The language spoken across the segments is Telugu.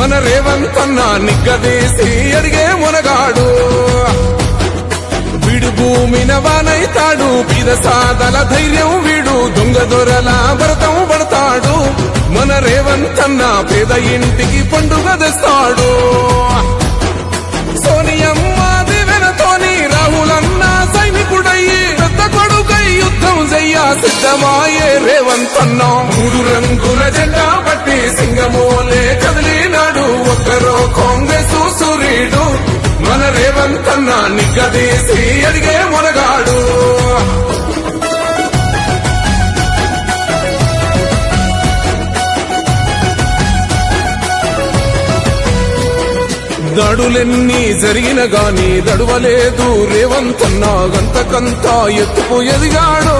మన రేవంత్ అన్న నిగ్గదీసి అడిగే మునగాడు వీడు భూమిన వానైతాడు పీద సాదల ధైర్యం వీడు దొంగ దొరల భరతం పడతాడు మన రేవంత్ అన్న పేద ఇంటికి పండుగ తెస్తాడు సోనియమ్మ దివెనతోని రాహులన్న సైనికుడయ్యి పెద్ద కొడుకై యుద్ధం చెయ్య సిద్ధమాయే రేవంత్ అన్న మూడు రంగుల జెండా పట్టి సింగమోలే కదిలినాడు ఒక్కరో కాంగ్రెస్ సూర్యుడు మన రేవంత్ అన్న నిగ్గదీసి అడిగే మునగాడు దాడులెన్ని జరిగిన గాని దడువలేదు రేవంత్ అన్న గంతకంతా ఎత్తుకు ఎదిగాడో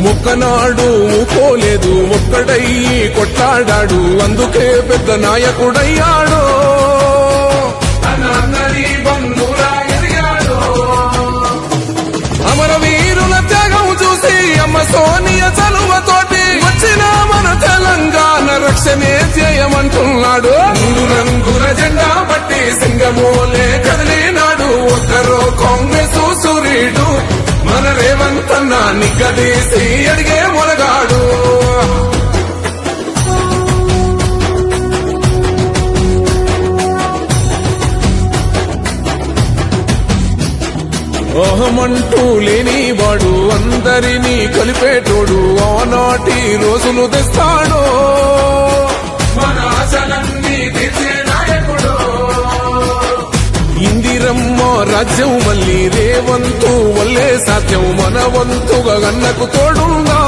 మొక్కనాడు పోలేదు ఒక్కడయ్యి కొట్లాడాడు అందుకే పెద్ద నాయకుడయ్యాడు అమరవీరుల త్యాగం చూసి అమ్మ సోనియ చలువతోటి వచ్చిన మన తెలంగాణ రక్షణే చేయమంటున్నాడు మూడు రంగుల జెండా పట్టి సింగమోలే కదిలినాడు ఒక్కరో కాంగ్రెస్ సూర్యుడు మన రేవంత్ అన్న నిగ్గదీసి అడిగే మునగాడు అహమంటూ లేనివాడు అందరినీ కలిపేటోడు ఆనాటి రోజులు తెస్తాడు మన ఆశలన్నీ తీర్చే నాయకుడు ఇందిరమ్మ రాజ్యం మళ్ళీ రేవంతు వల్లే సాధ్యం మన వంతుగా గన్నకు తోడుందా